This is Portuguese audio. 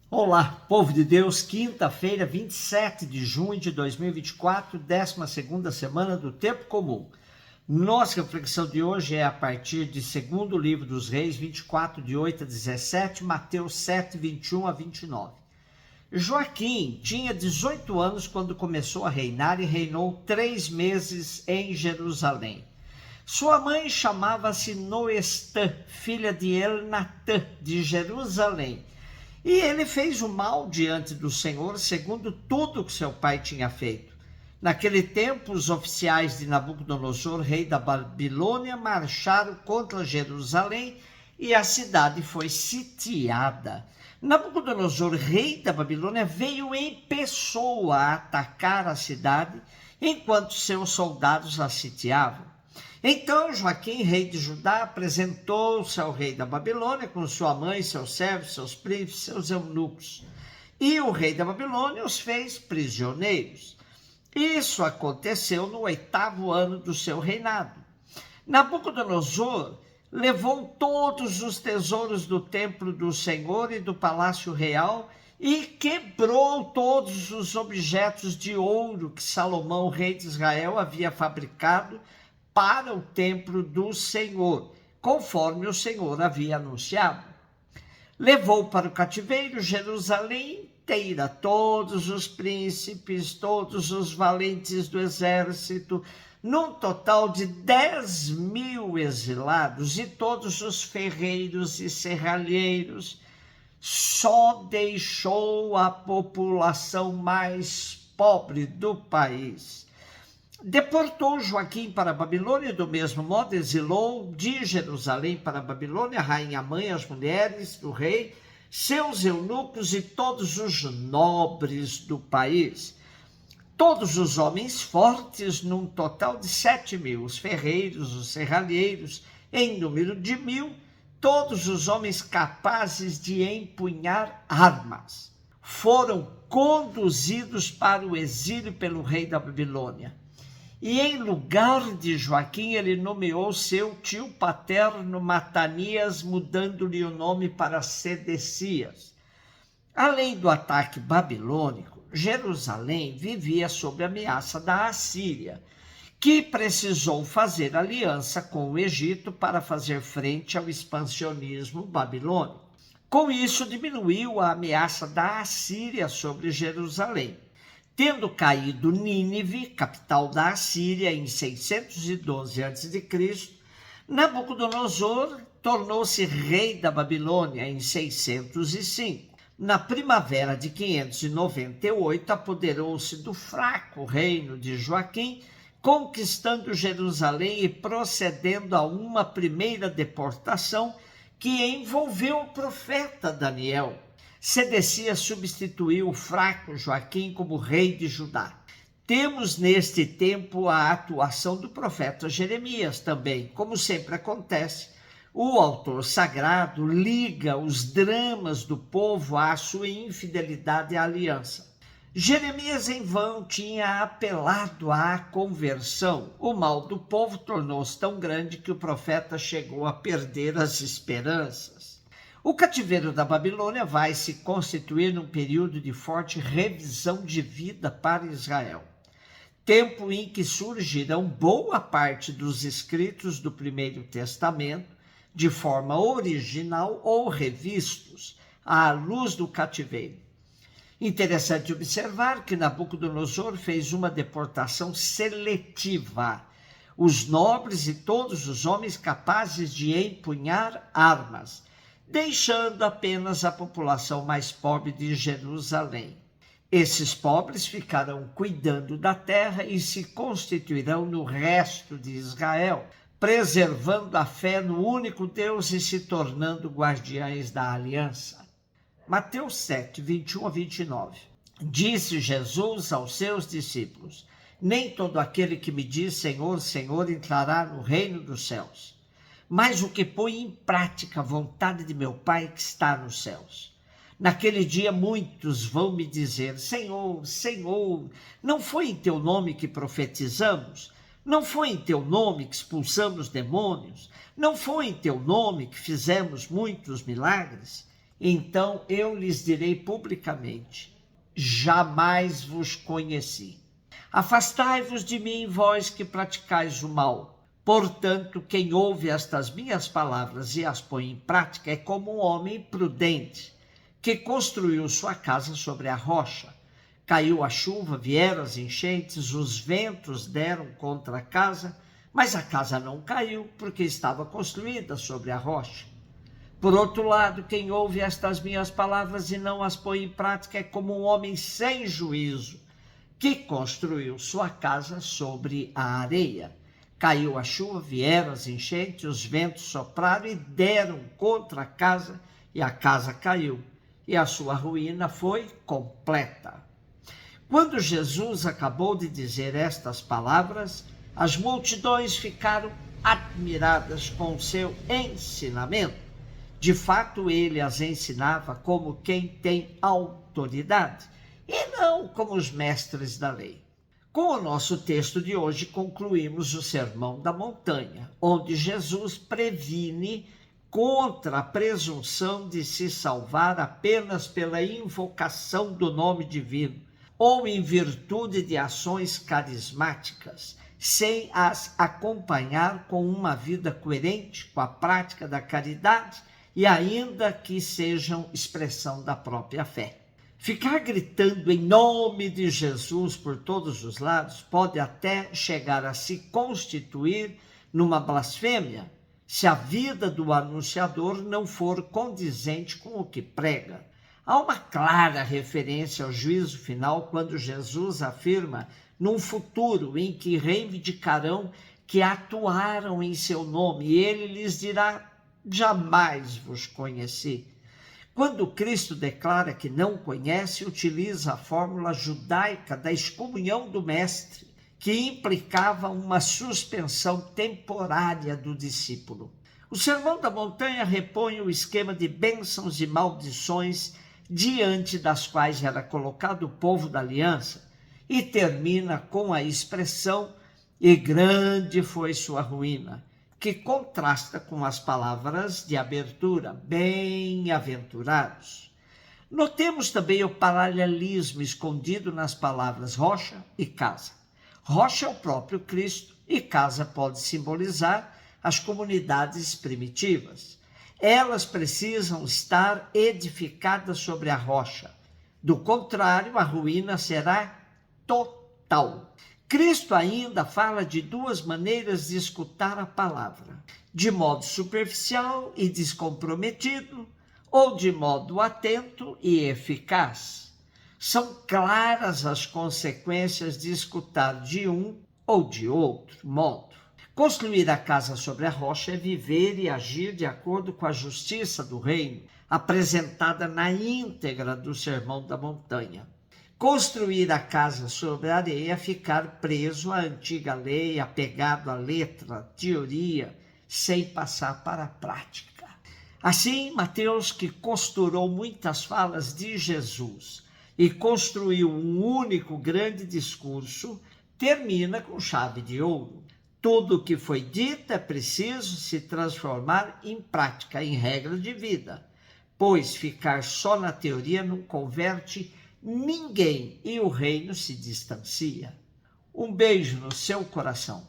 Olá, povo de Deus, quinta-feira, 27 de junho de 2024, 12ª semana do Tempo Comum. Nossa reflexão de hoje é a partir de 2º livro dos Reis, 24, de 8 a 17, Mateus 7, 21 a 29. Joaquim tinha 18 anos quando começou a reinar e reinou 3 meses em Jerusalém. Sua mãe chamava-se Noestã, filha de Elnatã, de Jerusalém. E ele fez o mal diante do Senhor, segundo tudo que seu pai tinha feito. Naquele tempo, os oficiais de Nabucodonosor, rei da Babilônia, marcharam contra Jerusalém e a cidade foi sitiada. Nabucodonosor, rei da Babilônia, veio em pessoa atacar a cidade, enquanto seus soldados a sitiavam. Então Joaquim, rei de Judá, apresentou-se ao rei da Babilônia com sua mãe, seus servos, seus príncipes, seus eunucos. E o rei da Babilônia os fez prisioneiros. Isso aconteceu no 8º ano do seu reinado. Nabucodonosor levou todos os tesouros do templo do Senhor e do palácio real e quebrou todos os objetos de ouro que Salomão, rei de Israel, havia fabricado para o templo do Senhor, conforme o Senhor havia anunciado. Levou para o cativeiro Jerusalém inteira, todos os príncipes, todos os valentes do exército, num total de 10.000 exilados, e todos os ferreiros e serralheiros. Só deixou a população mais pobre do país. Deportou Joaquim para a Babilônia, do mesmo modo exilou de Jerusalém para a Babilônia a rainha mãe, as mulheres do rei, seus eunucos e todos os nobres do país. Todos os homens fortes, num total de 7.000, os ferreiros, os serralheiros, em número de 1.000, todos os homens capazes de empunhar armas, foram conduzidos para o exílio pelo rei da Babilônia. E em lugar de Joaquim, ele nomeou seu tio paterno Matanias, mudando-lhe o nome para Sedecias. Além do ataque babilônico, Jerusalém vivia sob a ameaça da Assíria, que precisou fazer aliança com o Egito para fazer frente ao expansionismo babilônico. Com isso, diminuiu a ameaça da Assíria sobre Jerusalém. Tendo caído Nínive, capital da Assíria, em 612 a.C., Nabucodonosor tornou-se rei da Babilônia em 605. Na primavera de 598, apoderou-se do fraco reino de Joaquim, conquistando Jerusalém e procedendo a uma primeira deportação que envolveu o profeta Daniel. Sedecias substituiu o fraco Joaquim como rei de Judá. Temos neste tempo a atuação do profeta Jeremias também. Como sempre acontece, o autor sagrado liga os dramas do povo à sua infidelidade à aliança. Jeremias em vão tinha apelado à conversão. O mal do povo tornou-se tão grande que o profeta chegou a perder as esperanças. O cativeiro da Babilônia vai se constituir num período de forte revisão de vida para Israel. Tempo em que surgirão boa parte dos escritos do Primeiro Testamento, de forma original ou revistos, à luz do cativeiro. Interessante observar que Nabucodonosor fez uma deportação seletiva. Os nobres e todos os homens capazes de empunhar armas, deixando apenas a população mais pobre de Jerusalém. Esses pobres ficarão cuidando da terra e se constituirão no resto de Israel, preservando a fé no único Deus e se tornando guardiães da aliança. Mateus 7, 21 a 29. Disse Jesus aos seus discípulos: nem todo aquele que me diz Senhor, Senhor entrará no reino dos céus, mas o que põe em prática a vontade de meu Pai que está nos céus. Naquele dia muitos vão me dizer: Senhor, Senhor, não foi em teu nome que profetizamos? Não foi em teu nome que expulsamos demônios? Não foi em teu nome que fizemos muitos milagres? Então eu lhes direi publicamente: jamais vos conheci. Afastai-vos de mim, vós que praticais o mal. Portanto, quem ouve estas minhas palavras e as põe em prática é como um homem prudente, que construiu sua casa sobre a rocha. Caiu a chuva, vieram as enchentes, os ventos deram contra a casa, mas a casa não caiu, porque estava construída sobre a rocha. Por outro lado, quem ouve estas minhas palavras e não as põe em prática é como um homem sem juízo, que construiu sua casa sobre a areia. Caiu a chuva, vieram as enchentes, os ventos sopraram e deram contra a casa, e a casa caiu, e a sua ruína foi completa. Quando Jesus acabou de dizer estas palavras, as multidões ficaram admiradas com o seu ensinamento. De fato, ele as ensinava como quem tem autoridade, e não como os mestres da lei. Com o nosso texto de hoje, concluímos o Sermão da Montanha, onde Jesus previne contra a presunção de se salvar apenas pela invocação do nome divino, ou em virtude de ações carismáticas, sem as acompanhar com uma vida coerente com a prática da caridade e ainda que sejam expressão da própria fé. Ficar gritando em nome de Jesus por todos os lados pode até chegar a se constituir numa blasfêmia, se a vida do anunciador não for condizente com o que prega. Há uma clara referência ao juízo final quando Jesus afirma num futuro em que reivindicarão que atuaram em seu nome, e ele lhes dirá: jamais vos conheci. Quando Cristo declara que não conhece, utiliza a fórmula judaica da excomunhão do mestre, que implicava uma suspensão temporária do discípulo. O Sermão da Montanha repõe o esquema de bênçãos e maldições diante das quais era colocado o povo da aliança e termina com a expressão: e grande foi sua ruína, que contrasta com as palavras de abertura: bem-aventurados. Notemos também o paralelismo escondido nas palavras rocha e casa. Rocha é o próprio Cristo e casa pode simbolizar as comunidades primitivas. Elas precisam estar edificadas sobre a rocha. Do contrário, a ruína será total. Cristo ainda fala de duas maneiras de escutar a palavra: de modo superficial e descomprometido, ou de modo atento e eficaz. São claras as consequências de escutar de um ou de outro modo. Construir a casa sobre a rocha é viver e agir de acordo com a justiça do reino, apresentada na íntegra do Sermão da Montanha. Construir a casa sobre a areia é ficar preso à antiga lei, apegado à letra, teoria, sem passar para a prática. Assim, Mateus, que costurou muitas falas de Jesus e construiu um único grande discurso, termina com chave de ouro. Tudo o que foi dito é preciso se transformar em prática, em regra de vida, pois ficar só na teoria não converte ninguém e o reino se distancia. Um beijo no seu coração.